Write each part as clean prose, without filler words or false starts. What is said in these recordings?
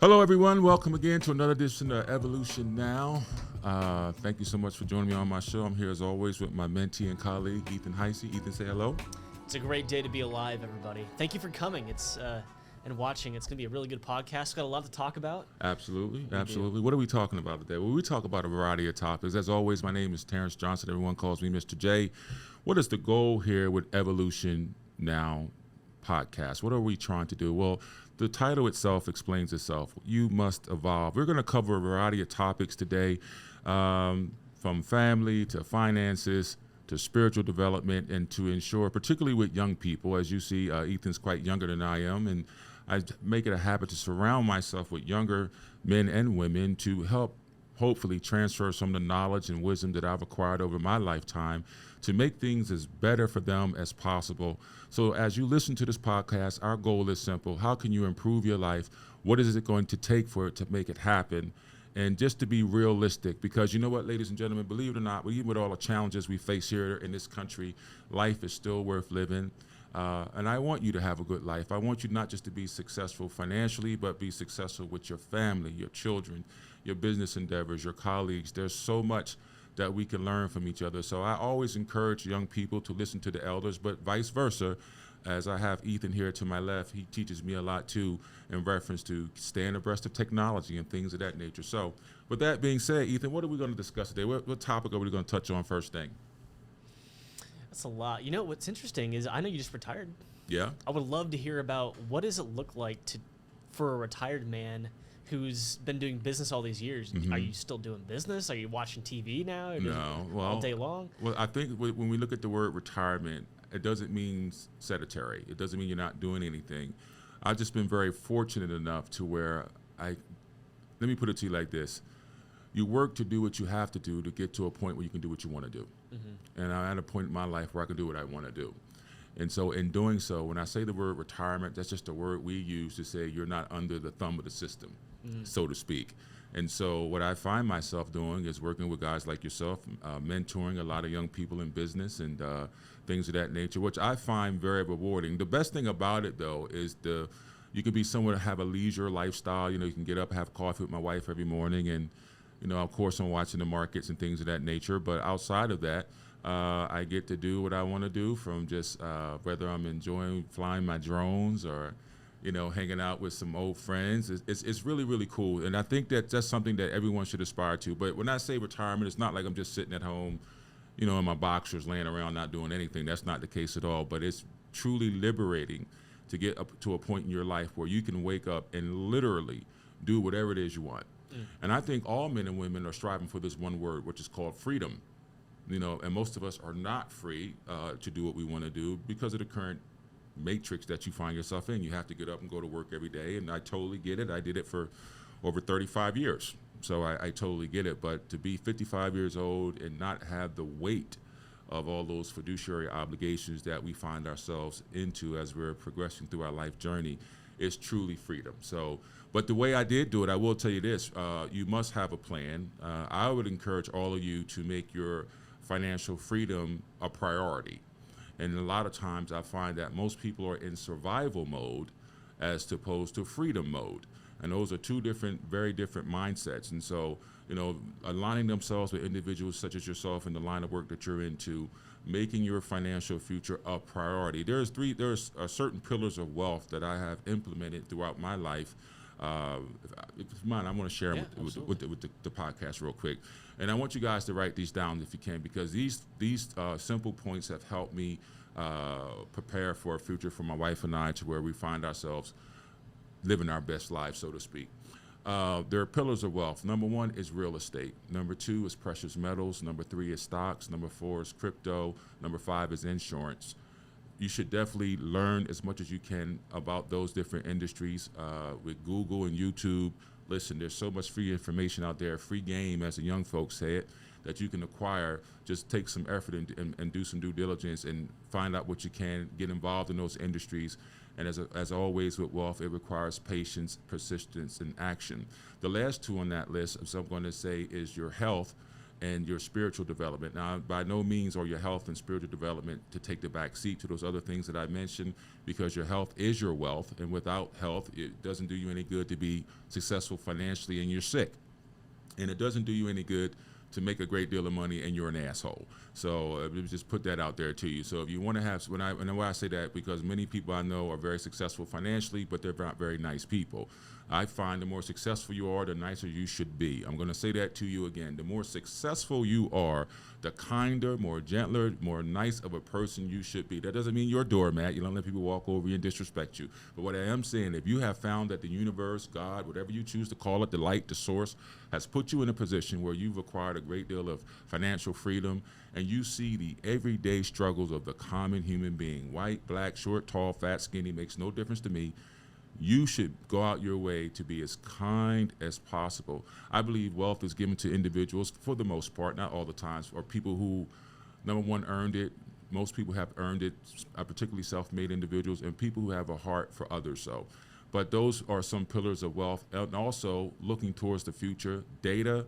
Hello, everyone. Welcome again to another edition of Evolution Now. Thank you so much for joining me on my show. I'm here as always with my mentee and colleague, Ethan Heisey. Ethan, say hello. It's a great day to be alive, everybody. Thank you for coming. And watching. It's going to be a really good podcast. Got a lot to talk about. Absolutely. What are we talking about today? Well, we talk about a variety of topics. As always, my name is Terrance Johnson. Everyone calls me Mr. J. What is the goal here with Evolution Now podcast? What are we trying to do? Well, the title itself explains itself. You must evolve. We're going to cover a variety of topics today, from family to finances to spiritual development, and to ensure, particularly with young people, as you see, Ethan's quite younger than I am, and I make it a habit to surround myself with younger men and women to help hopefully transfer some of the knowledge and wisdom that I've acquired over my lifetime to make things as better for them as possible. So as you listen to this podcast, our goal is simple. How can you improve your life? What is it going to take for it to make it happen? And just to be realistic, because you know what, ladies and gentlemen, believe it or not, even with all the challenges we face here in this country, life is still worth living. And I want you to have a good life. I want you not just to be successful financially, but be successful with your family, your children, your business endeavors, your colleagues. There's so much that we can learn from each other. So I always encourage young people to listen to the elders, but vice versa. As I have Ethan here to my left, he teaches me a lot too in reference to staying abreast of technology and things of that nature. So with that being said, Ethan, what are we going to discuss today? What topic are we going to touch on first thing? That's a lot. You know, what's interesting is I know you just retired. Yeah. I would love to hear about what does it look like for a retired man who's been doing business all these years. Mm-hmm. Are you still doing business? Are you watching TV now? No. Well, all day long? Well, I think when we look at the word retirement, it doesn't mean sedentary. It doesn't mean you're not doing anything. I've just been very fortunate enough to where let me put it to you like this. You work to do what you have to do to get to a point where you can do what you want to do. Mm-hmm. And I'm at a point in my life where I can do what I want to do. And so in doing so, when I say the word retirement, that's just a word we use to say you're not under the thumb of the system, so to speak. And so what I find myself doing is working with guys like yourself, mentoring a lot of young people in business and things of that nature, which I find very rewarding. The best thing about it, though, is you can be someone to have a leisure lifestyle. You know, you can get up, have coffee with my wife every morning, and you know, of course, I'm watching the markets and things of that nature. But outside of that, I get to do what I want to do, from just whether I'm enjoying flying my drones or, you know, hanging out with some old friends. It's really, really cool. And I think that's something that everyone should aspire to. But when I say retirement, it's not like I'm just sitting at home, you know, in my boxers laying around not doing anything. That's not the case at all. But it's truly liberating to get up to a point in your life where you can wake up and literally do whatever it is you want. And I think all men and women are striving for this one word, which is called freedom. You know, and most of us are not free to do what we want to do because of the current matrix that you find yourself in. You have to get up and go to work every day, and I totally get it. I did it for over 35 years, so I totally get it. But to be 55 years old and not have the weight of all those fiduciary obligations that we find ourselves into as we're progressing through our life journey is truly freedom. So, but the way I did do it, I will tell you this, you must have a plan. I would encourage all of you to make your financial freedom a priority. And a lot of times I find that most people are in survival mode as opposed to freedom mode. And those are two very different mindsets. And so, you know, aligning themselves with individuals such as yourself in the line of work that you're into, making your financial future a priority. There's certain pillars of wealth that I have implemented throughout my life. If you mind, I want to share them with the podcast real quick. And I want you guys to write these down if you can, because these simple points have helped me prepare for a future for my wife and I, to where we find ourselves living our best lives, so to speak. There are pillars of wealth. Number one is real estate. Number two is precious metals. Number three is stocks. Number four is crypto. Number five is insurance. You should definitely learn as much as you can about those different industries with Google and YouTube. Listen, there's so much free information out there, free game, as the young folks say it, that you can acquire. Just take some effort and do some due diligence and find out what you can, get involved in those industries. And as always with wealth, it requires patience, persistence, and action. The last two on that list, as I'm going to say, is your health and your spiritual development. Now, by no means are your health and spiritual development to take the back seat to those other things that I mentioned, because your health is your wealth, and without health, it doesn't do you any good to be successful financially and you're sick. And it doesn't do you any good to make a great deal of money and you're an asshole. So just put that out there to you. So if you want to have, and why I say that, because many people I know are very successful financially, but they're not very nice people. I find the more successful you are, the nicer you should be. I'm going to say that to you again. The more successful you are, the kinder, more gentler, more nice of a person you should be. That doesn't mean you're a doormat. You don't let people walk over you and disrespect you. But what I am saying, if you have found that the universe, God, whatever you choose to call it, the light, the source, has put you in a position where you've acquired a great deal of financial freedom, and you see the everyday struggles of the common human being, white, black, short, tall, fat, skinny, makes no difference to me, you should go out your way to be as kind as possible. I believe wealth is given to individuals, for the most part, not all the times, or people who, number one, earned it. Most people have earned it, particularly self-made individuals, and people who have a heart for others. So, but those are some pillars of wealth. And also, looking towards the future, data,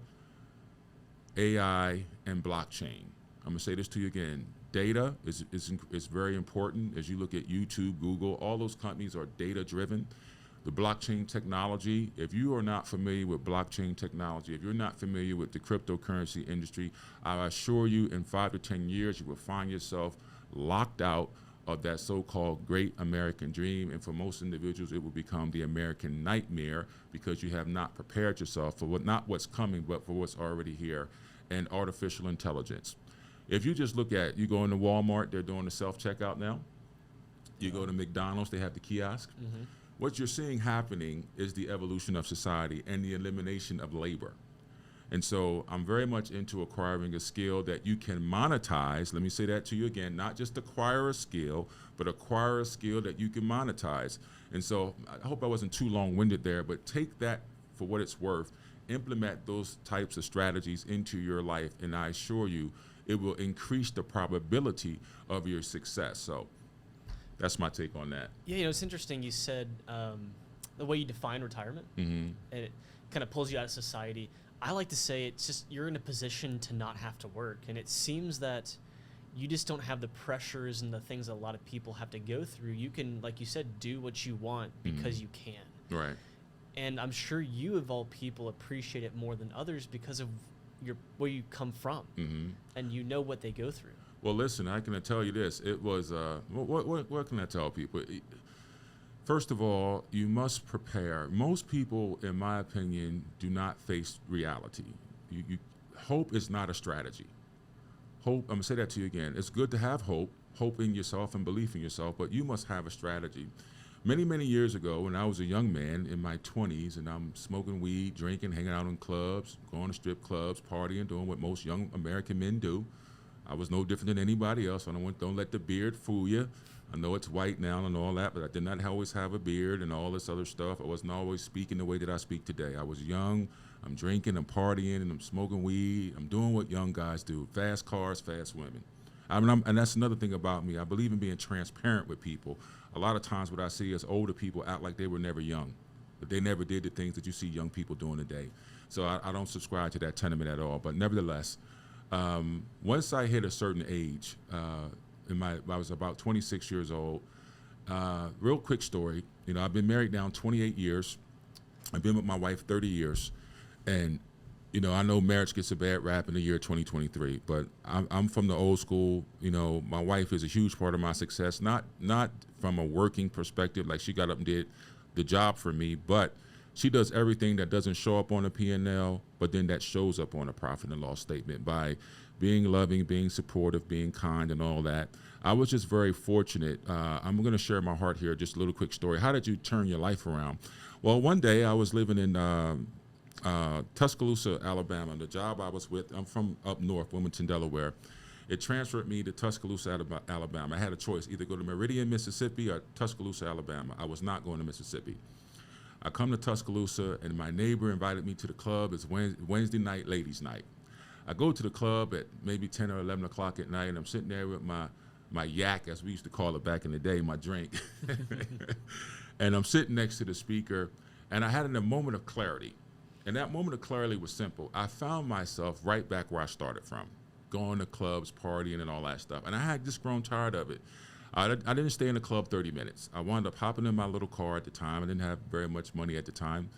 AI, and blockchain. I'm going to say this to you again. Data is very important. As you look at YouTube, Google, all those companies are data-driven. The blockchain technology, if you are not familiar with blockchain technology, if you're not familiar with the cryptocurrency industry, I assure you in 5 to 10 years, you will find yourself locked out of that so-called great American dream. And for most individuals, it will become the American nightmare, because you have not prepared yourself for not what's coming, but for what's already here, and artificial intelligence. If you just look at, you go into Walmart, they're doing the self-checkout now. You go to McDonald's, they have the kiosk. Mm-hmm. What you're seeing happening is the evolution of society and the elimination of labor. And so I'm very much into acquiring a skill that you can monetize. Let me say that to you again, not just acquire a skill, but acquire a skill that you can monetize. And so I hope I wasn't too long-winded there, but take that for what it's worth, implement those types of strategies into your life, and I assure you, it will increase the probability of your success. So that's my take on that. Yeah, it's interesting. You said the way you define retirement, and it kind of pulls you out of society. I like to say it's just you're in a position to not have to work, and it seems that you just don't have the pressures and the things that a lot of people have to go through. You can, like you said, do what you want because you can. Right. And I'm sure you, of all people, appreciate it more than others because of where you come from, and you know what they go through. Well, listen, I can tell you this. It was, what can I tell people? First of all, you must prepare. Most people, in my opinion, do not face reality. Hope is not a strategy. Hope, I'm going to say that to you again. It's good to have hope in yourself and belief in yourself, but you must have a strategy. Many, many years ago, when I was a young man in my 20s, and I'm smoking weed, drinking, hanging out in clubs, going to strip clubs, partying, doing what most young American men do. I was no different than anybody else. I don't let the beard fool you. I know it's white now and all that, but I did not always have a beard and all this other stuff. I wasn't always speaking the way that I speak today. I was young. I'm drinking, I'm partying, and I'm smoking weed. I'm doing what young guys do: fast cars, fast women. And that's another thing about me. I believe in being transparent with people. A lot of times what I see is older people act like they were never young, but they never did the things that you see young people doing today. So I don't subscribe to that tenement at all. But nevertheless, once I hit a certain age, I was about 26 years old. Real quick story. I've been married now 28 years. I've been with my wife 30 years. And I know marriage gets a bad rap in the year 2023, but I'm from the old school. My wife is a huge part of my success, not from a working perspective, like she got up and did the job for me, but she does everything that doesn't show up on a P&L, but then that shows up on a profit and loss statement by being loving, being supportive, being kind, and all that. I was just very fortunate. I'm going to share my heart here, just a little quick story. How did you turn your life around? Well, one day I was living in Tuscaloosa, Alabama. The job I was with, I'm from up north, Wilmington, Delaware. It transferred me to Tuscaloosa, Alabama. I had a choice, either go to Meridian, Mississippi, or Tuscaloosa, Alabama. I was not going to Mississippi. I come to Tuscaloosa, and my neighbor invited me to the club. It's Wednesday night, ladies' night. I go to the club at maybe 10 or 11 o'clock at night, and I'm sitting there with my yak, as we used to call it back in the day, my drink. And I'm sitting next to the speaker, and I had a moment of clarity. And that moment of clarity was simple. I found myself right back where I started from, going to clubs, partying, and all that stuff. And I had just grown tired of it. I didn't stay in the club 30 minutes. I wound up hopping in my little car at the time. I didn't have very much money at the time.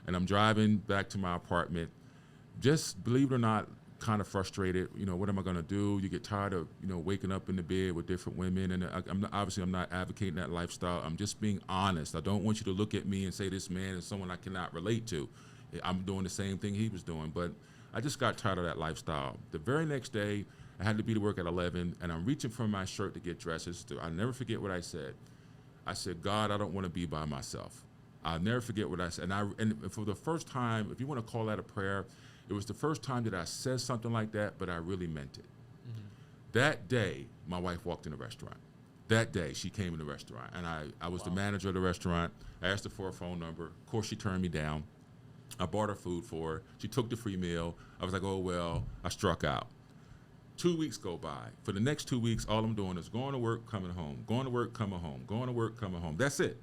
And I'm driving back to my apartment, just, believe it or not, kind of frustrated. What am I going to do? You get tired of, waking up in the bed with different women. And I'm not advocating that lifestyle. I'm just being honest. I don't want you to look at me and say this man is someone I cannot relate to. I'm doing the same thing he was doing. But I just got tired of that lifestyle. The very next day, I had to be to work at 11, and I'm reaching for my shirt to get dresses. I'll never forget what I said. I said, God, I don't want to be by myself. I'll never forget what I said. And for the first time, if you want to call that a prayer, it was the first time that I said something like that, but I really meant it. Mm-hmm. That day, my wife walked in the restaurant. That day, she came in the restaurant, and I was the manager of the restaurant. I asked her for a phone number. Of course, she turned me down. I bought her food for her. She took the free meal. I was like, oh, well, I struck out. 2 weeks go by. For the next 2 weeks, all I'm doing is going to work, coming home, going to work, coming home, going to work, coming home. That's it.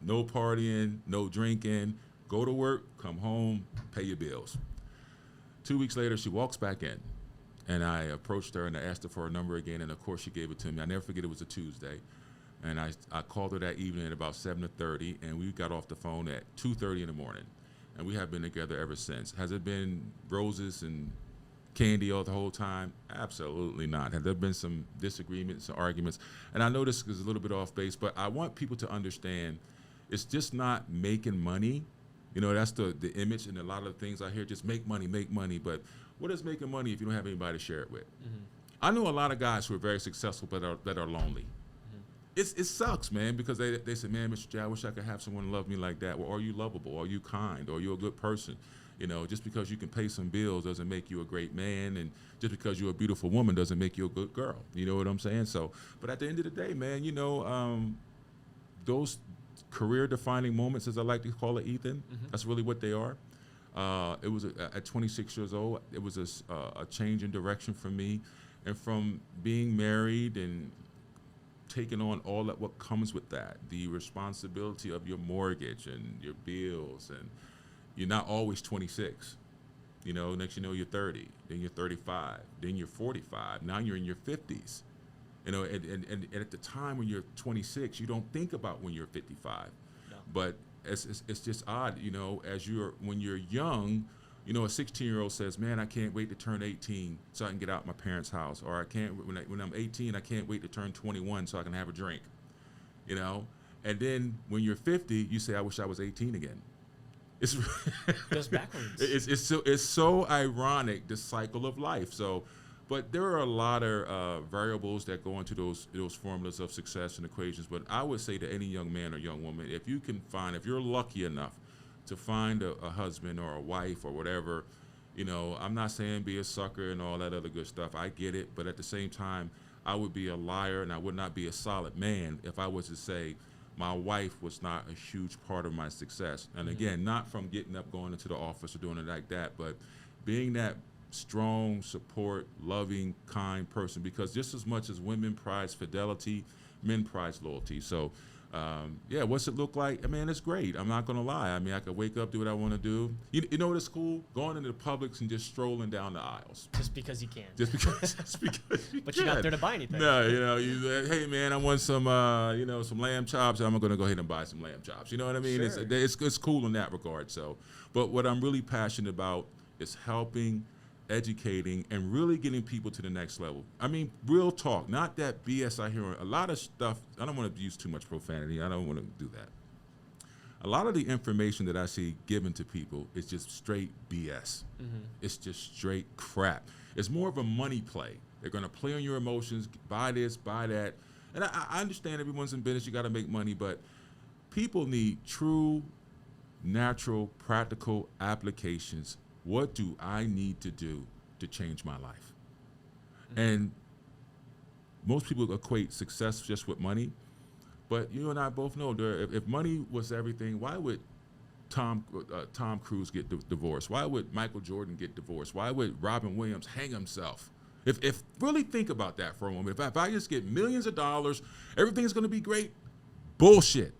No partying, no drinking. Go to work, come home, pay your bills. 2 weeks later, she walks back in, and I approached her and I asked her for her number again, and of course she gave it to me. I never forget, it was a Tuesday, and I called her that evening at about 7:30, and we got off the phone at 2:30 in the morning, and we have been together ever since. Has it been roses and candy all the whole time? Absolutely not. Have there been some disagreements and arguments? And I know this is a little bit off base, but I want people to understand it's just not making money. That's the image, and a lot of the things I hear, just make money. But what is making money if you don't have anybody to share it with? Mm-hmm. I know a lot of guys who are very successful but that are lonely. Mm-hmm. It sucks, man, because they say, man, Mr. J, I wish I could have someone love me like that. Well, are you lovable? Are you kind? Are you a good person? Just because you can pay some bills doesn't make you a great man, and just because you're a beautiful woman doesn't make you a good girl. You know what I'm saying? So, but at the end of the day, man, those career-defining moments, as I like to call it, Ethan, mm-hmm. That's really what they are. It was at 26 years old, it was a change in direction for me, and from being married and taking on all that what comes with that, the responsibility of your mortgage and your bills, and you're not always 26. Next you're 30, then you're 35, then you're 45, now you're in your 50s. And at the time when you're 26, you don't think about when you're 55. No. But it's just odd, when you're young, a 16-year-old says, man, I can't wait to turn 18 so I can get out my parents' house. Or when I'm 18, I can't wait to turn 21 so I can have a drink. And then when you're 50, you say, I wish I was 18 again. It's goes backwards. It's so ironic, the cycle of life. So, but there are a lot of variables that go into those formulas of success and equations. But I would say to any young man or young woman, if you're lucky enough to find a husband or a wife or whatever, I'm not saying be a sucker and all that other good stuff. I get it, but at the same time, I would be a liar and I would not be a solid man if I was to say my wife was not a huge part of my success. And again, not from getting up, going into the office or doing it like that, but being that strong, support, loving, kind person, because just as much as women prize fidelity, men prize loyalty. So what's it look like? It's great. I'm not gonna lie. I could wake up, do what I want to do. You know what is cool? Going into the Publix and just strolling down the aisles. Just because you can. Just because you but can. You're not there to buy anything. No, hey man, I want some lamb chops. I'm gonna go ahead and buy some lamb chops. You know what I mean? Sure. It's cool in that regard. So, but what I'm really passionate about is helping, educating, and really getting people to the next level. Real talk, not that BS I hear. A lot of stuff, I don't want to use too much profanity. I don't want to do that. A lot of the information that I see given to people is just straight BS. Mm-hmm. It's just straight crap. It's more of a money play. They're going to play on your emotions, buy this, buy that. And I understand everyone's in business, you got to make money, but people need true, natural, practical applications. What do I need to do to change my life? Mm-hmm. And most people equate success just with money, but you and I both know if money was everything, why would Tom Cruise get divorced? Why would Michael Jordan get divorced? Why would Robin Williams hang himself? If really think about that for a moment. If I just get millions of dollars, everything's going to be great. Bullshit.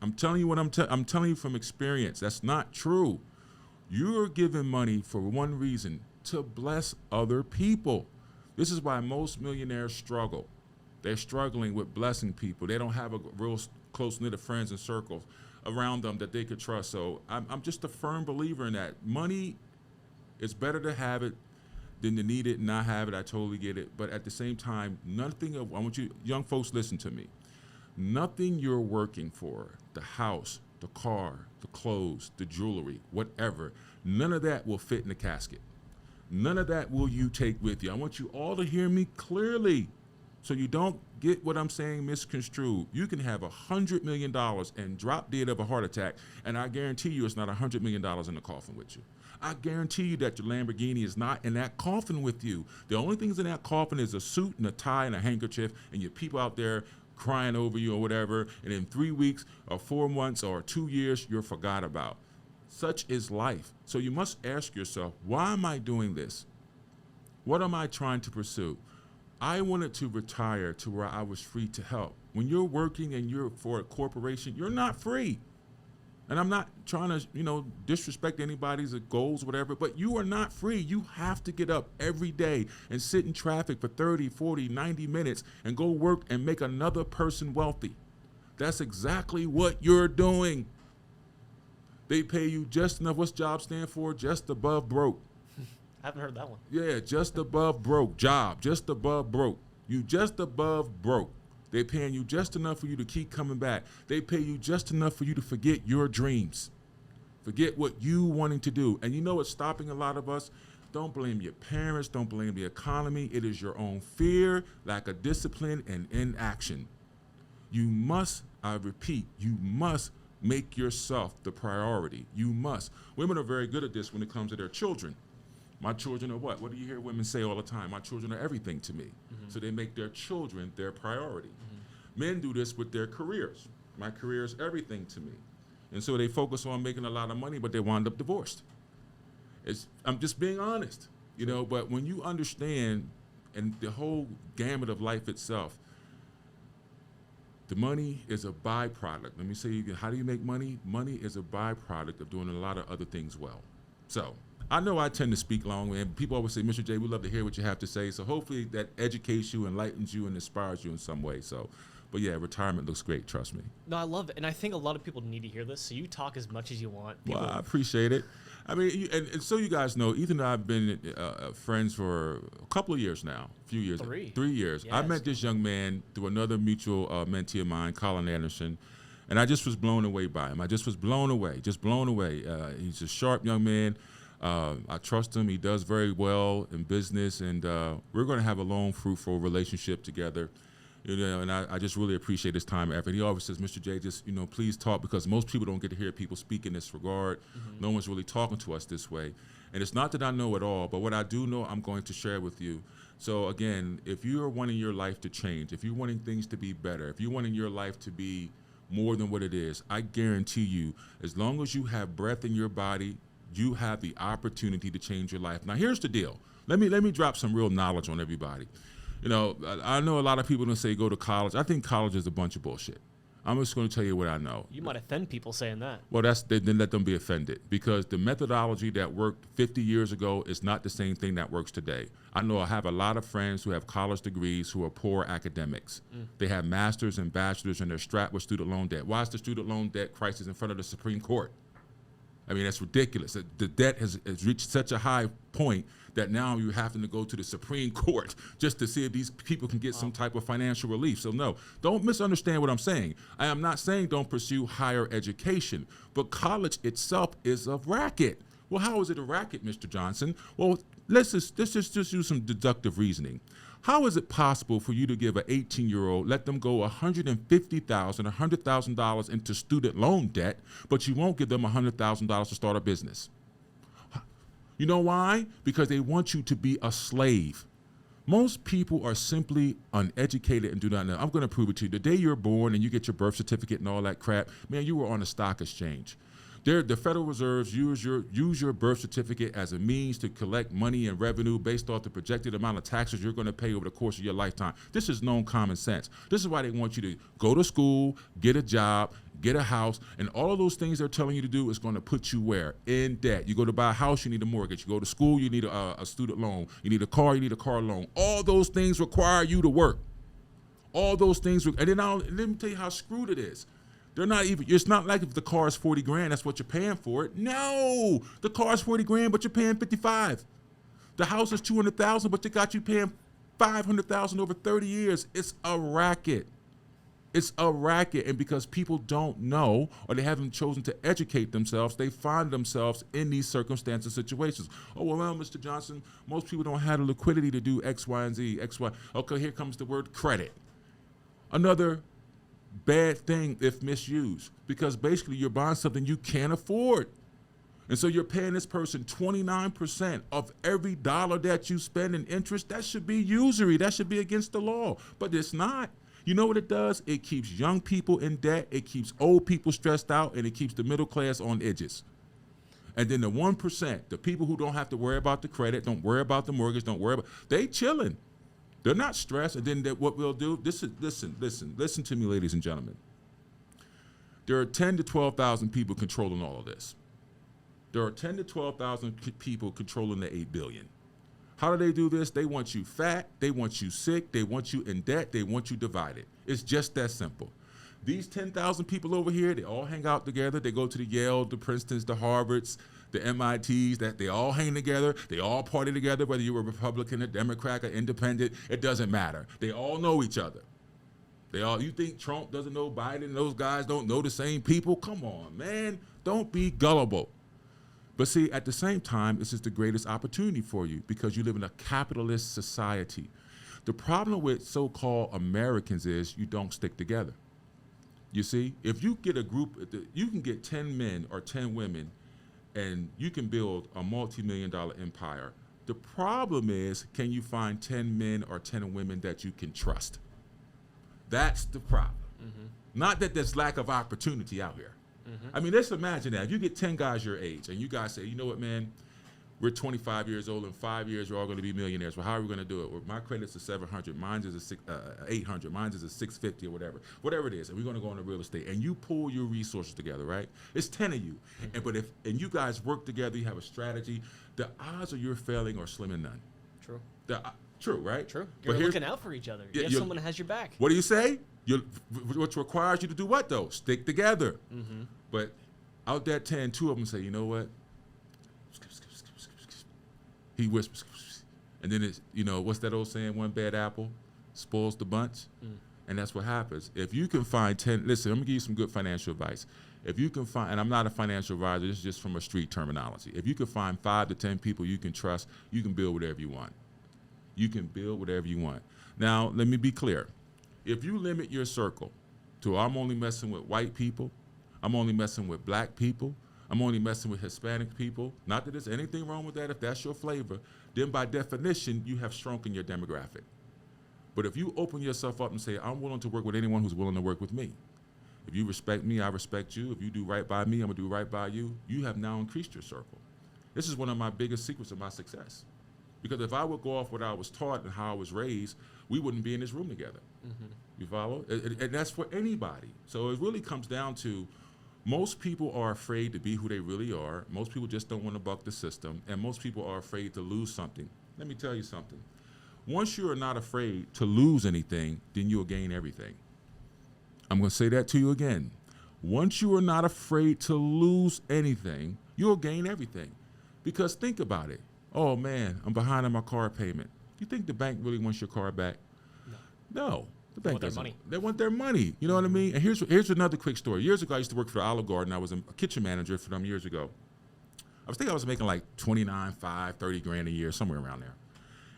I'm telling you what I'm telling you from experience. That's not true. You're giving money for one reason, to bless other people. This is why most millionaires struggle. They're struggling with blessing people. They don't have a real close knit of friends and circles around them that they could trust. So I'm just a firm believer in that. Money, it's better to have it than to need it and not have it. I totally get it. But at the same time, I want you, young folks, listen to me. Nothing you're working for, the house, the car, the clothes, the jewelry, whatever, none of that will fit in the casket. None of that will you take with you. I want you all to hear me clearly so you don't get what I'm saying misconstrued. You can have $100 million and drop dead of a heart attack, and I guarantee you it's not $100 million in the coffin with you. I guarantee you that your Lamborghini is not in that coffin with you. The only things in that coffin is a suit and a tie and a handkerchief, and your people out there crying over you or whatever, and in 3 weeks or 4 months or 2 years, you're forgot about. Such is life. So you must ask yourself, why am I doing this? What am I trying to pursue? I wanted to retire to where I was free to help. When you're working and you're for a corporation, you're not free. And I'm not trying to, disrespect anybody's goals, whatever, but you are not free. You have to get up every day and sit in traffic for 30, 40, 90 minutes and go work and make another person wealthy. That's exactly what you're doing. They pay you just enough. What's job stand for? Just above broke. I haven't heard that one. Yeah, just above broke. Job, just above broke. You just above broke. They're paying you just enough for you to keep coming back. They pay you just enough for you to forget your dreams. Forget what you wanting to do. And you know what's stopping a lot of us? Don't blame your parents. Don't blame the economy. It is your own fear, lack of discipline, and inaction. You must, I repeat, you must make yourself the priority. You must. Women are very good at this when it comes to their children. My children are what? What do you hear women say all the time? My children are everything to me. Mm-hmm. So they make their children their priority. Mm-hmm. Men do this with their careers. My career is everything to me. And so they focus on making a lot of money, but they wind up divorced. I'm just being honest, but when you understand and the whole gamut of life itself, the money is a byproduct. Let me say again, how do you make money? Money is a byproduct of doing a lot of other things well. So I know I tend to speak long, and people always say, Mr. J, we love to hear what you have to say. So hopefully that educates you, enlightens you, and inspires you in some way. So, but yeah, retirement looks great, trust me. No, I love it. And I think a lot of people need to hear this. So you talk as much as you want. Well, I appreciate it. I mean, and so you guys know, Ethan and I have been friends for a couple of years now, a few years. 3 years. Yes. I met this young man through another mutual mentee of mine, Colin Anderson, and I just was blown away by him. I just was blown away. He's a sharp young man. I trust him. He does very well in business, and we're going to have a long, fruitful relationship together. And I just really appreciate his time and effort. He always says, Mr. J, just, please talk, because most people don't get to hear people speak in this regard. Mm-hmm. No one's really talking to us this way. And it's not that I know it all, but what I do know, I'm going to share with you. So again, if you are wanting your life to change, if you're wanting things to be better, if you're wanting your life to be more than what it is, I guarantee you, as long as you have breath in your body, you have the opportunity to change your life. Now, here's the deal. Let me drop some real knowledge on everybody. I know a lot of people don't say go to college. I think college is a bunch of bullshit. I'm just going to tell you what I know. You might offend people saying that. Well, then let them be offended, because the methodology that worked 50 years ago is not the same thing that works today. I have a lot of friends who have college degrees who are poor academics. They have masters and bachelors, and they're strapped with student loan debt. Why is the student loan debt crisis in front of the Supreme Court? I mean, that's ridiculous. The debt has reached such a high point that now you're having to go to the Supreme Court just to see if these people can get some type of financial relief. So no, don't misunderstand what I'm saying. I am not saying don't pursue higher education, but college itself is a racket. Well, how is it a racket, Mr. Johnson? Well, let's just use some deductive reasoning. How is it possible for you to give an 18-year-old, let them go $150,000, $100,000 into student loan debt, but you won't give them $100,000 to start a business? You know why? Because they want you to be a slave. Most people are simply uneducated and do not know. I'm going to prove it to you. The day you're born and you get your birth certificate and all that crap, man, you were on a stock exchange. The Federal Reserves use your birth certificate as a means to collect money and revenue based off the projected amount of taxes you're going to pay over the course of your lifetime. This is known common sense. This is why they want you to go to school, get a job, get a house, and all of those things they're telling you to do is going to put you where? In debt. You go to buy a house, you need a mortgage. You go to school, you need a student loan. You need a car, you need a car loan. All those things require you to work. All those things, and then let me tell you how screwed it is. They're not even, it's not like if the car is 40 grand, that's what you're paying for it. No, the car is 40 grand, but you're paying 55. The house is 200,000, but they got you paying 500,000 over 30 years. It's a racket. It's a racket. And because people don't know, or they haven't chosen to educate themselves, they find themselves in these circumstances, situations. Oh, well, Mr. Johnson, most people don't have the liquidity to do X, Y, and Z, X, Y. Okay, here comes the word credit. Another bad thing if misused, because basically you're buying something you can't afford. And so you're paying this person 29% of every dollar that you spend in interest. That should be usury. That should be against the law. But it's not. You know what it does? It keeps young people in debt. It keeps old people stressed out, and it keeps the middle class on edges. And then the 1%, the people who don't have to worry about the credit, don't worry about the mortgage, don't worry about, they chilling. They're not stressed. And then what we'll do, listen to me, ladies and gentlemen. There are 10 to 12,000 people controlling all of this. There are 10 to 12,000 people controlling the 8 billion. How do they do this? They want you fat, they want you sick, they want you in debt, they want you divided. It's just that simple. These 10,000 people over here, they all hang out together. They go to the Yale, the Princetons, the Harvards, the MITs, that they all hang together. They all party together, whether you're a Republican, a Democrat, or independent, it doesn't matter. They all know each other. You think Trump doesn't know Biden and those guys don't know the same people? Come on, man. Don't be gullible. But see, at the same time, this is the greatest opportunity for you because you live in a capitalist society. The problem with so-called Americans is you don't stick together. You see, if you get a group, you can get 10 men or 10 women and you can build a multi-million-dollar empire. The problem is, can you find 10 men or 10 women that you can trust? That's the problem. Mm-hmm. Not that there's lack of opportunity out here. Mm-hmm. I mean, let's imagine that. If you get 10 guys your age and you guys say, you know what, man, we're 25 years old. In 5 years, we're all going to be millionaires. Well, how are we going to do it? Well, my credit's a 700. Mine's is a 800. Mine's is a 650 or whatever it is. And we're going to go into real estate. And you pull your resources together, right? It's 10 of you. Mm-hmm. And you guys work together, you have a strategy, the odds of your failing are slim and none. True. True, right? True. You're looking out for each other. You have someone that has your back. What do you say? Which requires you to do what, though? Stick together. Mm-hmm. But out that 10, two of them say, you know what? He whispers, and then it's, what's that old saying? One bad apple spoils the bunch. Mm. And that's what happens. If you can find 10, listen, I'm gonna give you some good financial advice. If you can find, and I'm not a financial advisor, this is just from a street terminology. If you can find 5 to 10 people you can trust, you can build whatever you want. You can build whatever you want. Now, let me be clear. If you limit your circle to I'm only messing with white people, I'm only messing with black people, I'm only messing with Hispanic people, not that there's anything wrong with that if that's your flavor, then by definition, you have shrunken your demographic. But if you open yourself up and say, I'm willing to work with anyone who's willing to work with me. If you respect me, I respect you. If you do right by me, I'm gonna do right by you. You have now increased your circle. This is one of my biggest secrets of my success. Because if I would go off what I was taught and how I was raised, we wouldn't be in this room together. Mm-hmm. You follow? And that's for anybody. So it really comes down to, most people are afraid to be who they really are. Most people just don't want to buck the system. And most people are afraid to lose something. Let me tell you something. Once you are not afraid to lose anything, then you'll gain everything. I'm going to say that to you again. Once you are not afraid to lose anything, you'll gain everything. Because think about it. Oh, man, I'm behind on my car payment. You think the bank really wants your car back? No. The bank doesn't. Money. They want their money. You know what I mean? And here's another quick story. Years ago, I used to work for the Olive Garden. I was a kitchen manager for them years ago. I was making like 29, 5, 30 grand a year, somewhere around there.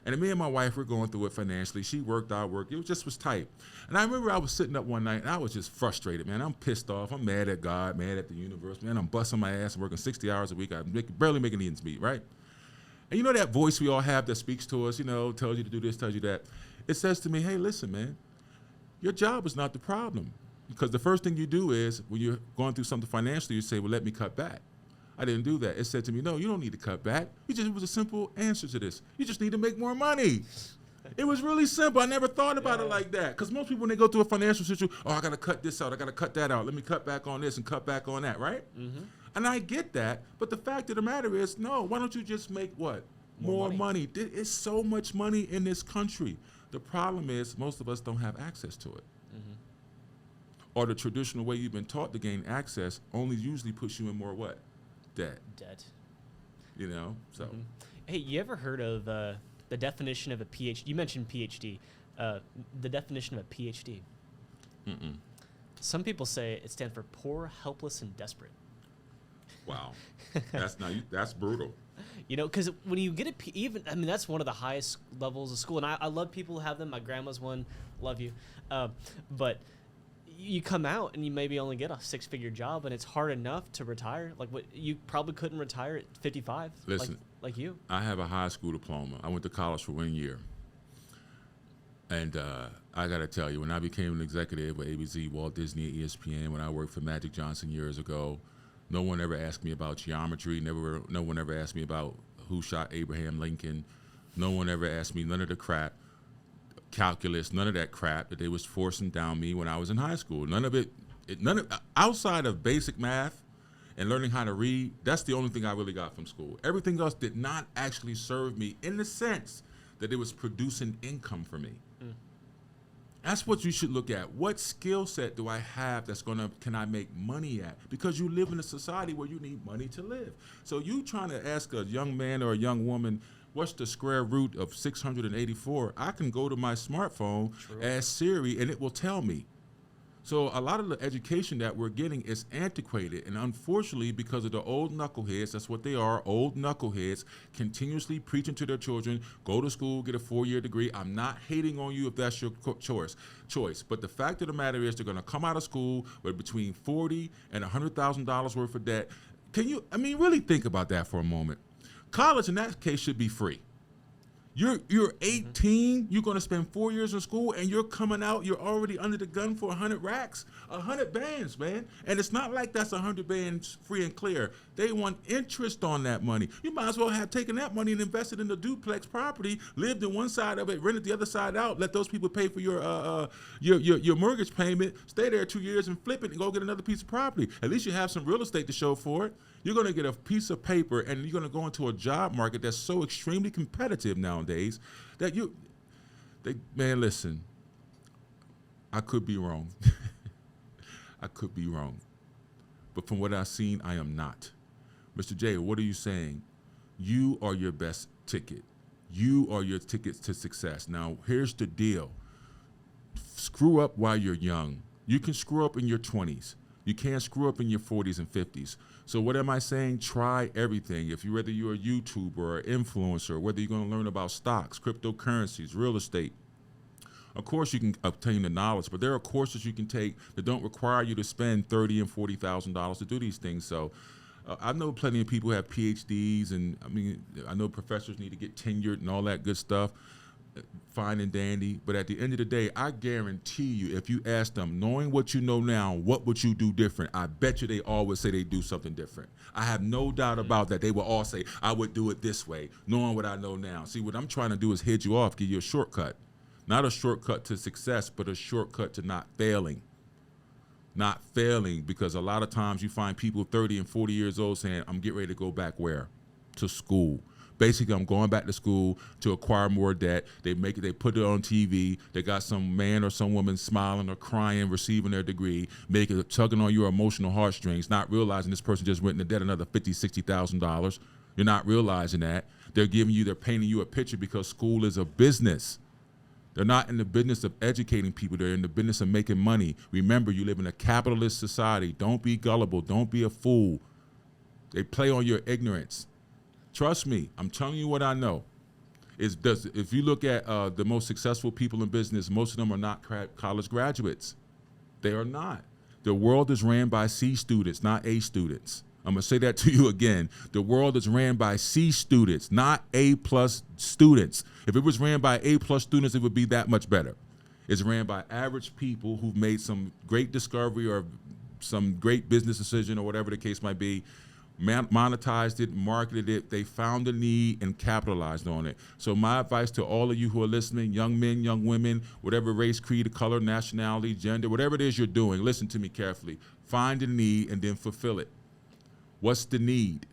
And me and my wife were going through it financially. She worked, I worked. It was tight. And I remember I was sitting up one night, and I was just frustrated, man. I'm pissed off. I'm mad at God, mad at the universe. Man, I'm busting my ass. I'm working 60 hours a week. I'm barely making ends meet, right? And you know that voice we all have that speaks to us, tells you to do this, tells you that. It says to me, hey, listen, man, your job is not the problem. Because the first thing you do is when you're going through something financially, you say, well, let me cut back. I didn't do that. It said to me, no, you don't need to cut back. It was a simple answer to this. You just need to make more money. It was really simple. I never thought about it like that. Because most people, when they go through a financial situation, oh, I got to cut this out. I got to cut that out. Let me cut back on this and cut back on that, right? Mm-hmm. And I get that. But the fact of the matter is, no, why don't you just make what? More money. It's so much money in this country. The problem is most of us don't have access to it. Mm-hmm. Or the traditional way you've been taught to gain access only usually puts you in more what? Debt. You know, so. Mm-hmm. Hey, you ever heard of the definition of a PhD? You mentioned PhD. The definition of a PhD. Mm-mm. Some people say it stands for poor, helpless, and desperate. Wow, that's brutal. You know, because when you get that's one of the highest levels of school, and I love people who have them. My grandma's one, love you, but you come out and you maybe only get a 6-figure job, and it's hard enough to retire. Like what you probably couldn't retire at 55. Listen, like you. I have a high school diploma. I went to college for 1 year, and I got to tell you, when I became an executive with ABC, Walt Disney, ESPN, when I worked for Magic Johnson years ago, no one ever asked me about geometry. No one ever asked me about who shot Abraham Lincoln. No one ever asked me none of the crap. Calculus, none of that crap that they was forcing down me when I was in high school. None of outside of basic math and learning how to read, that's the only thing I really got from school. Everything else did not actually serve me in the sense that it was producing income for me. Mm. That's what you should look at. What skill set do I have can I make money at? Because you live in a society where you need money to live. So you trying to ask a young man or a young woman, what's the square root of 684? I can go to my smartphone, ask Siri, and it will tell me. So a lot of the education that we're getting is antiquated, and unfortunately, because of the old knuckleheads, that's what they are, old knuckleheads, continuously preaching to their children, go to school, get a 4-year degree. I'm not hating on you if that's your choice, but the fact of the matter is they're going to come out of school with between $40,000 and $100,000 worth of debt. Really think about that for a moment. College, in that case, should be free. You're 18, you're going to spend 4 years in school, and you're coming out, you're already under the gun for 100 racks, 100 bands, man. And it's not like that's 100 bands free and clear. They want interest on that money. You might as well have taken that money and invested in the duplex property, lived in one side of it, rented the other side out, let those people pay for your mortgage payment, stay there 2 years and flip it and go get another piece of property. At least you have some real estate to show for it. You're going to get a piece of paper, and you're going to go into a job market that's so extremely competitive nowadays that listen, I could be wrong. I could be wrong. But from what I've seen, I am not. Mr. J, what are you saying? You are your best ticket. You are your ticket to success. Now, here's the deal. Screw up while you're young. You can screw up in your 20s. You can't screw up in your 40s and 50s. So what am I saying? Try everything. Whether you're a YouTuber or an influencer, whether you're going to learn about stocks, cryptocurrencies, real estate. Of course, you can obtain the knowledge, but there are courses you can take that don't require you to spend $30,000 and $40,000 to do these things. So I know plenty of people who have PhDs, and I know professors need to get tenured and all that good stuff. Fine and dandy, but at the end of the day, I guarantee you, if you ask them, knowing what you know now, what would you do different? I bet you they always say they do something different. I have no doubt about that. They will all say, I would do it this way, knowing what I know now. See, what I'm trying to do is head you off, give you a shortcut. Not a shortcut to success, but a shortcut to not failing. Not failing, because a lot of times you find people 30 and 40 years old saying, I'm getting ready to go back where? To school. Basically, I'm going back to school to acquire more debt. They put it on TV. They got some man or some woman smiling or crying, receiving their degree, tugging on your emotional heartstrings, not realizing this person just went into debt another $50,000, $60,000. You're not realizing that. They're painting you a picture because school is a business. They're not in the business of educating people. They're in the business of making money. Remember, you live in a capitalist society. Don't be gullible. Don't be a fool. They play on your ignorance. Trust me, I'm telling you what I know. If you look at the most successful people in business, most of them are not college graduates. They are not. The world is ran by C students, not A students. I'm going to say that to you again. The world is ran by C students, not A+ students. If it was ran by A+ students, it would be that much better. It's ran by average people who've made some great discovery or some great business decision or whatever the case might be, monetized it, marketed it, they found a need and capitalized on it. So my advice to all of you who are listening, young men, young women, whatever race, creed, color, nationality, gender, whatever it is you're doing, listen to me carefully. Find a need and then fulfill it. What's the need?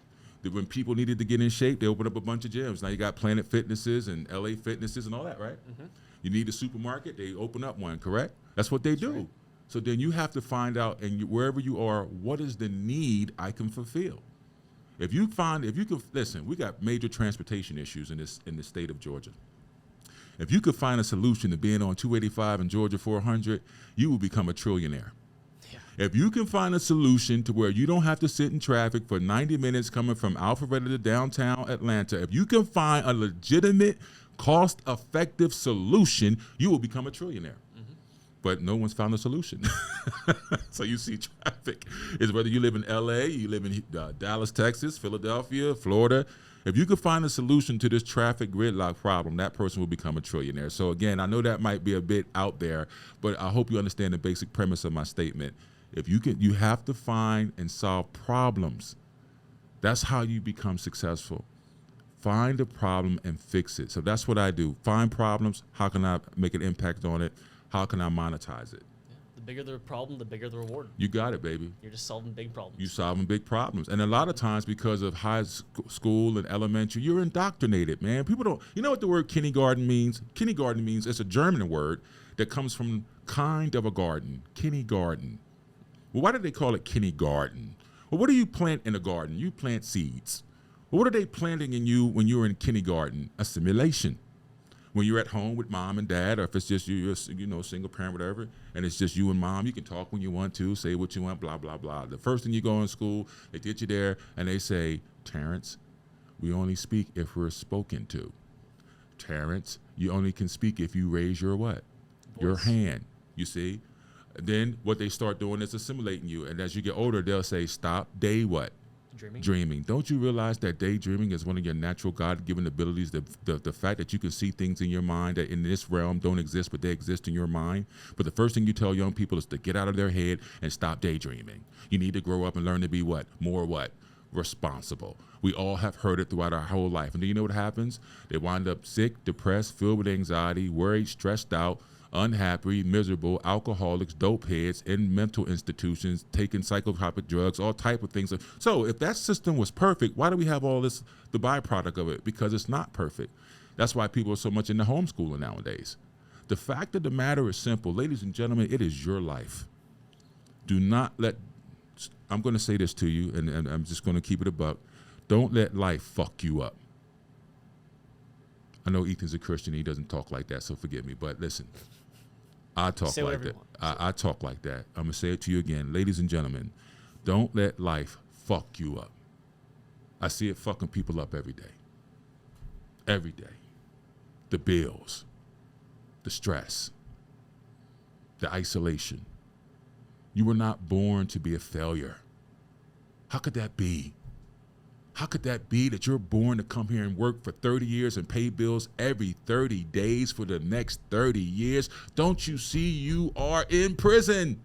That when people needed to get in shape, they opened up a bunch of gyms. Now you got Planet Fitnesses and LA Fitnesses and all that, right? Mm-hmm. You need a supermarket, they open up one, correct? That's what they do. Right. So then you have to find out, and wherever you are, what is the need I can fulfill? If you can, listen, we got major transportation issues in the state of Georgia. If you could find a solution to being on 285 and Georgia 400, you will become a trillionaire. Yeah. If you can find a solution to where you don't have to sit in traffic for 90 minutes coming from Alpharetta to downtown Atlanta, if you can find a legitimate, cost-effective solution, you will become a trillionaire. But no one's found a solution. So you see traffic is whether you live in LA, you live in Dallas, Texas, Philadelphia, Florida. If you could find a solution to this traffic gridlock problem, that person will become a trillionaire. So again, I know that might be a bit out there, but I hope you understand the basic premise of my statement. If you have to find and solve problems. That's how you become successful. Find a problem and fix it. So that's what I do. Find problems. How can I make an impact on it? How can I monetize it? Yeah. The bigger the problem, the bigger the reward. You got it, baby. You're just solving big problems. You're solving big problems. And a lot of times because of high school and elementary, you're indoctrinated, man. People don't, you know what the word kindergarten means? Kindergarten means it's a German word that comes from kind of a garden, kindergarten. Well, why did they call it kindergarten? Well, what do you plant in a garden? You plant seeds. Well, what are they planting in you when you're in kindergarten? A simulation. When you're at home with mom and dad, or if it's just you're single parent, whatever, and it's just you and mom, you can talk when you want to, say what you want, blah, blah, blah. The first thing you go in school, they get you there, and they say, Terrance, we only speak if we're spoken to. Terrance, you only can speak if you raise your what? Voice. Your hand, you see? Then what they start doing is assimilating you, and as you get older, they'll say, stop, day what? Dreaming. Don't you realize that daydreaming is one of your natural God-given abilities? The fact that you can see things in your mind that in this realm don't exist, but they exist in your mind. But the first thing you tell young people is to get out of their head and stop daydreaming. You need to grow up and learn to be what? More what? Responsible. We all have heard it throughout our whole life. And do you know what happens? They wind up sick, depressed, filled with anxiety, worried, stressed out, unhappy, miserable, alcoholics, dope heads, in mental institutions, taking psychotropic drugs, all type of things. So if that system was perfect, why do we have all this, the byproduct of it? Because it's not perfect. That's why people are so much into homeschooling nowadays. The fact of the matter is simple. Ladies and gentlemen, it is your life. Do not let, I'm going to say this to you, and I'm just going to keep it a buck. Don't let life fuck you up. I know Ethan's a Christian. He doesn't talk like that, so forgive me. But listen, I talk like that. I talk like that. I'm going to say it to you again. Ladies and gentlemen, don't let life fuck you up. I see it fucking people up every day. Every day. The bills, the stress, the isolation. You were not born to be a failure. How could that be? How could that be that you're born to come here and work for 30 years and pay bills every 30 days for the next 30 years? Don't you see you are in prison?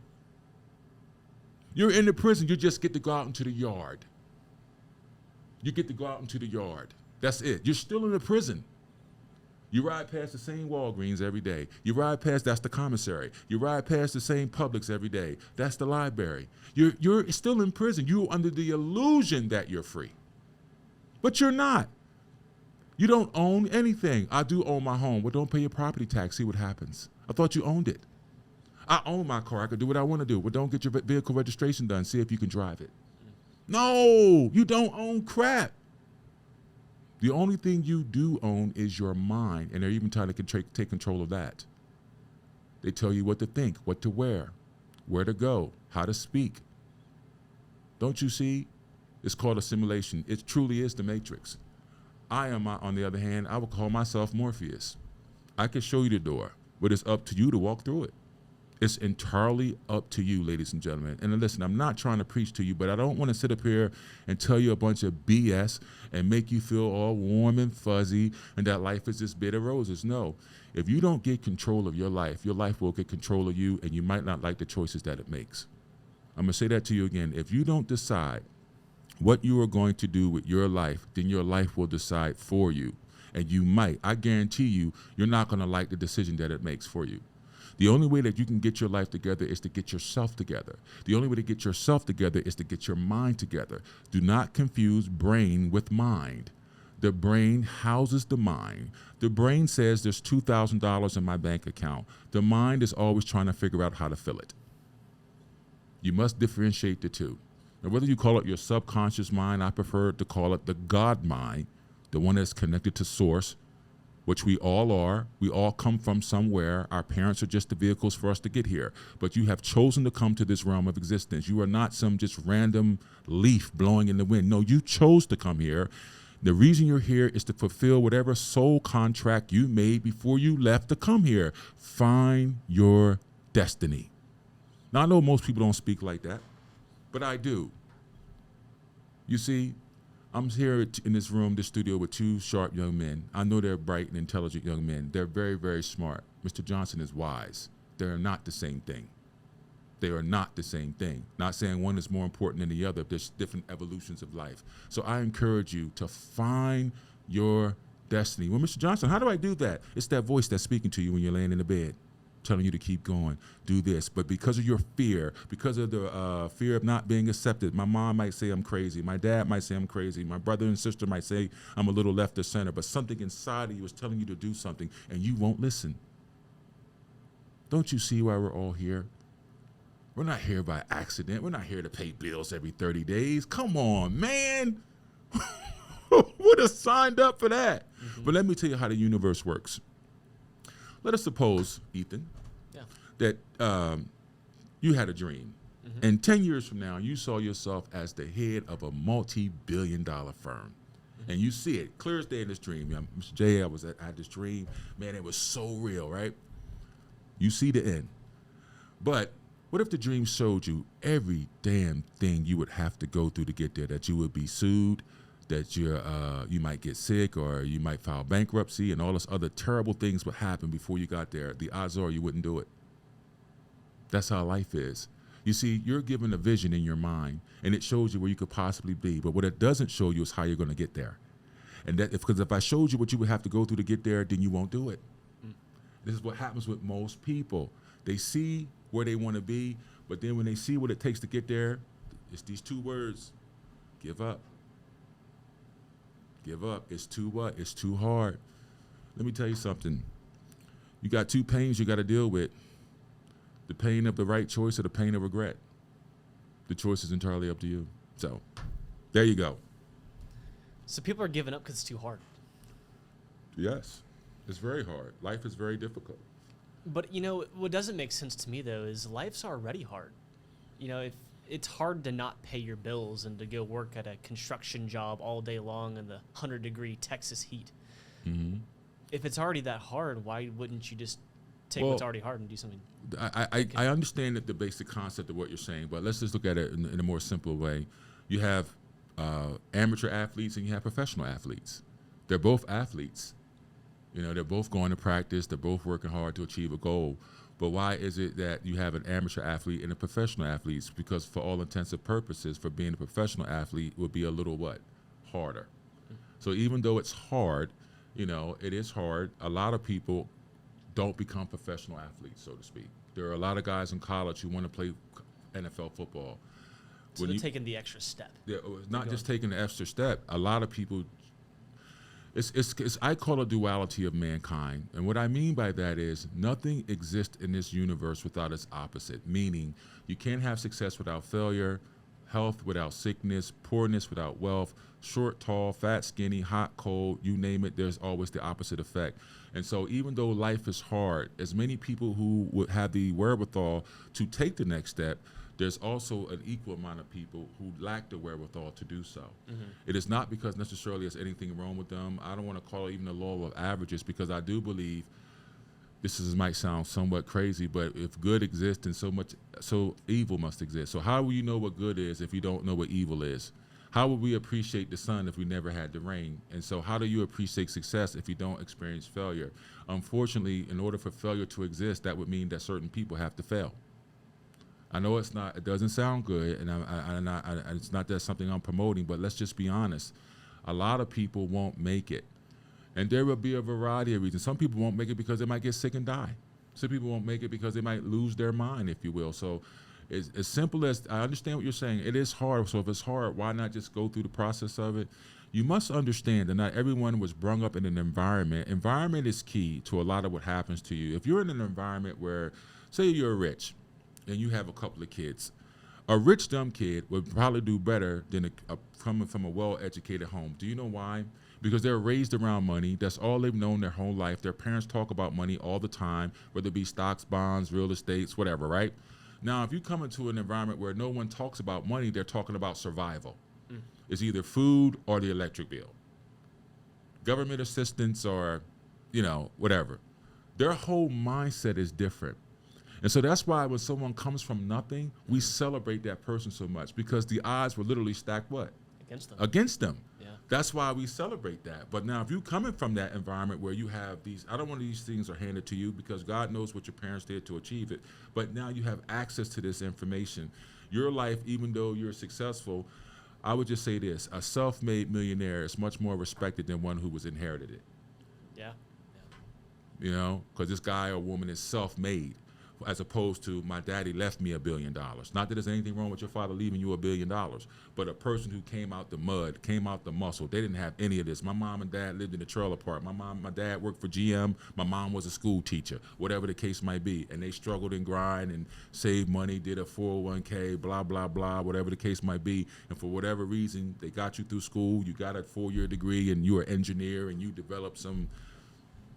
You're in the prison. You just get to go out into the yard. You get to go out into the yard. That's it. You're still in the prison. You ride past the same Walgreens every day. You ride past, that's the commissary. You ride past the same Publix every day. That's the library. You're still in prison. You're under the illusion that you're free. But you're not. You don't own anything. I do own my home. Well, don't pay your property tax. See what happens. I thought you owned it. I own my car. I can do what I want to do. Well, don't get your vehicle registration done. See if you can drive it. No, you don't own crap. The only thing you do own is your mind, and they're even trying to take control of that. They tell you what to think, what to wear, where to go, how to speak. Don't you see? It's called assimilation. It truly is the Matrix. I am, on the other hand, I would call myself Morpheus. I can show you the door, but it's up to you to walk through it. It's entirely up to you, ladies and gentlemen. And listen, I'm not trying to preach to you, but I don't want to sit up here and tell you a bunch of BS and make you feel all warm and fuzzy and that life is this bed of roses. No. If you don't get control of your life will get control of you, and you might not like the choices that it makes. I'm going to say that to you again. If you don't decide what you are going to do with your life, then your life will decide for you. And you might, I guarantee you, you're not going to like the decision that it makes for you. The only way that you can get your life together is to get yourself together. The only way to get yourself together is to get your mind together. Do not confuse brain with mind. The brain houses the mind. The brain says there's $2,000 in my bank account. The mind is always trying to figure out how to fill it. You must differentiate the two. Now, whether you call it your subconscious mind, I prefer to call it the God mind, the one that's connected to source, which we all are. We all come from somewhere. Our parents are just the vehicles for us to get here. But you have chosen to come to this realm of existence. You are not some just random leaf blowing in the wind. No, you chose to come here. The reason you're here is to fulfill whatever soul contract you made before you left to come here. Find your destiny. Now, I know most people don't speak like that, but I do. You see, I'm here in this room, this studio, with two sharp young men. I know they're bright and intelligent young men. They're very, very smart. Mr. Johnson is wise. They're not the same thing. They are not the same thing. Not saying one is more important than the other. There's different evolutions of life. So I encourage you to find your destiny. Well, Mr. Johnson, how do I do that? It's that voice that's speaking to you when you're laying in the bed, telling you to keep going, do this. But because of your fear, because of the fear of not being accepted, my mom might say I'm crazy. My dad might say I'm crazy. My brother and sister might say I'm a little left of center. But something inside of you is telling you to do something, and you won't listen. Don't you see why we're all here? We're not here by accident. We're not here to pay bills every 30 days. Come on, man. Would have signed up for that. Mm-hmm. But let me tell you how the universe works. Let us suppose, Ethan, that you had a dream. Mm-hmm. And 10 years from now, you saw yourself as the head of a multi-billion-dollar firm. Mm-hmm. And you see it clear as day in this dream. Mr. J, I had this dream. Man, it was so real, right? You see the end. But what if the dream showed you every damn thing you would have to go through to get there, that you would be sued, that you might get sick, or you might file bankruptcy, and all this other terrible things would happen before you got there? The odds are you wouldn't do it. That's how life is. You see, you're given a vision in your mind, and it shows you where you could possibly be. But what it doesn't show you is how you're going to get there. And because if I showed you what you would have to go through to get there, then you won't do it. Mm. This is what happens with most people. They see where they want to be, but then when they see what it takes to get there, it's these two words: give up. Give up. It's too what? It's too hard. Let me tell you something. You got two pains you got to deal with: the pain of the right choice or the pain of regret. The choice is entirely up to you. So there you go. So people are giving up because it's too hard. Yes, it's very hard. Life is very difficult. But, what doesn't make sense to me, though, is life's already hard. If it's hard to not pay your bills and to go work at a construction job all day long in the 100-degree Texas heat. Mm-hmm. If it's already that hard, why wouldn't you just take what's already hard and do something? I understand the basic concept of what you're saying, but let's just look at it in a more simple way. You have amateur athletes and you have professional athletes. They're both athletes. They're both going to practice. They're both working hard to achieve a goal. But why is it that you have an amateur athlete and a professional athlete? Because for all intents and purposes, for being a professional athlete would be a little harder. So even though it's hard, it is hard. A lot of people don't become professional athletes, so to speak. There are a lot of guys in college who want to play NFL football. So they're taking the extra step. Yeah, not just taking the extra step. A lot of people. It's I call it duality of mankind. And what I mean by that is nothing exists in this universe without its opposite, meaning you can't have success without failure, health without sickness, poorness without wealth, short, tall, fat, skinny, hot, cold, you name it, there's always the opposite effect. And so even though life is hard, as many people who would have the wherewithal to take the next step, there's also an equal amount of people who lack the wherewithal to do so. Mm-hmm. It is not because necessarily there's anything wrong with them. I don't want to call it even the law of averages, because I do believe might sound somewhat crazy, but if good exists, then so evil must exist. So how will you know what good is if you don't know what evil is? How would we appreciate the sun if we never had the rain? And so how do you appreciate success if you don't experience failure? Unfortunately, in order for failure to exist, that would mean that certain people have to fail. I know it doesn't sound good, and it's not that something I'm promoting, but let's just be honest. A lot of people won't make it. And there will be a variety of reasons. Some people won't make it because they might get sick and die. Some people won't make it because they might lose their mind, if you will. So it's as simple as, I understand what you're saying. It is hard. So if it's hard, why not just go through the process of it? You must understand that not everyone was brought up in an environment. Environment is key to a lot of what happens to you. If you're in an environment where, say you're rich and you have a couple of kids, a rich dumb kid would probably do better than coming from a well-educated home. Do you know why? Because they're raised around money. That's all they've known their whole life. Their parents talk about money all the time, whether it be stocks, bonds, real estates, whatever, right? Now, if you come into an environment where no one talks about money, they're talking about survival. It's either food or the electric bill, government assistance, or, whatever. Their whole mindset is different. And so that's why when someone comes from nothing, we celebrate that person so much, because the odds were literally stacked what? Against them. Yeah. That's why we celebrate that. But now if you coming from that environment where you have these, I don't want these things are handed to you, because God knows what your parents did to achieve it. But now you have access to this information. Your life, even though you're successful, I would just say this: a self-made millionaire is much more respected than one who was inherited it. Yeah. Because this guy or woman is self-made, as opposed to my daddy left me $1 billion. Not that there's anything wrong with your father leaving you $1 billion, but a person who came out the mud, came out the muscle. They didn't have any of this. My mom and dad lived in a trailer park. My dad worked for GM. My mom was a school teacher, whatever the case might be. And they struggled and grind and saved money, did a 401k, blah, blah, blah, whatever the case might be. And for whatever reason, they got you through school. You got a 4-year degree, and you're an engineer, and you developed some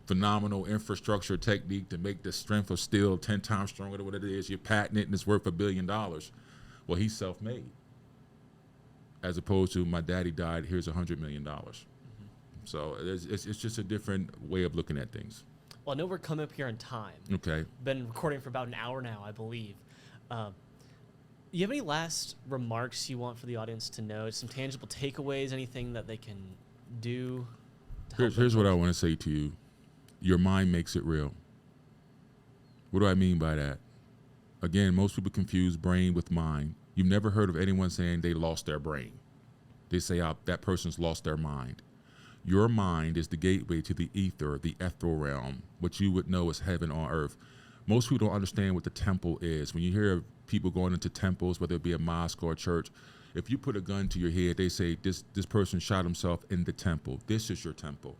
phenomenal infrastructure technique to make the strength of steel 10 times stronger than what it is. You patent it and it's worth $1 billion. Well, he's self-made. As opposed to my daddy died, here's $100 million. So it's just a different way of looking at things. Well, I know we're coming up here on time. Okay. Been recording for about an hour now, I believe. You have any last remarks you want for the audience to know? Some tangible takeaways, anything that they can do? Here's what I want to say to you. Your mind makes it real. What do I mean by that? Again, most people confuse brain with mind. You've never heard of anyone saying they lost their brain. They say that person's lost their mind. Your mind is the gateway to the ether, the ethereal realm, what you would know as heaven on earth. Most people don't understand what the temple is. When you hear people going into temples, whether it be a mosque or a church, if you put a gun to your head, they say this person shot himself in the temple. This is your temple.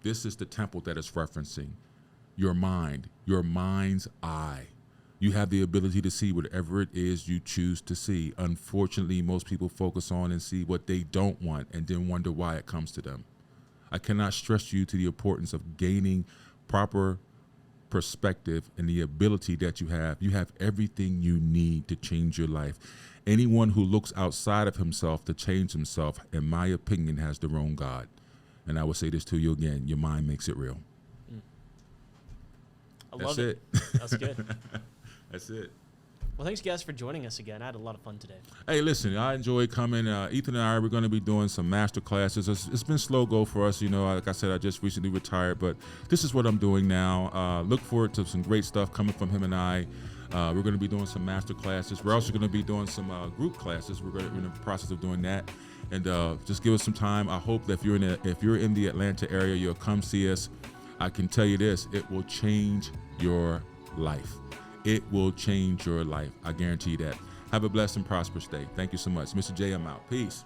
This is the temple that it's referencing. Your mind, your mind's eye. You have the ability to see whatever it is you choose to see. Unfortunately, most people focus on and see what they don't want and then wonder why it comes to them. I cannot stress you to the importance of gaining proper perspective and the ability that you have. You have everything you need to change your life. Anyone who looks outside of himself to change himself, in my opinion, has the wrong God. And I will say this to you again: your mind makes it real. I love That's it. That's good. That's it. Well, thanks, guys, for joining us again. I had a lot of fun today. Hey, listen, I enjoyed coming. Ethan and I, we're going to be doing some master classes. It's been slow go for us. Like I said, I just recently retired, but this is what I'm doing now. Look forward to some great stuff coming from him and I. We're going to be doing some master classes. We're also going to be doing some group classes. We're in the process of doing that. And just give us some time. I hope that if you're in the Atlanta area, you'll come see us. I can tell you this: it will change your life. It will change your life. I guarantee that. Have a blessed and prosperous day. Thank you so much. Mr. J, I'm out. Peace.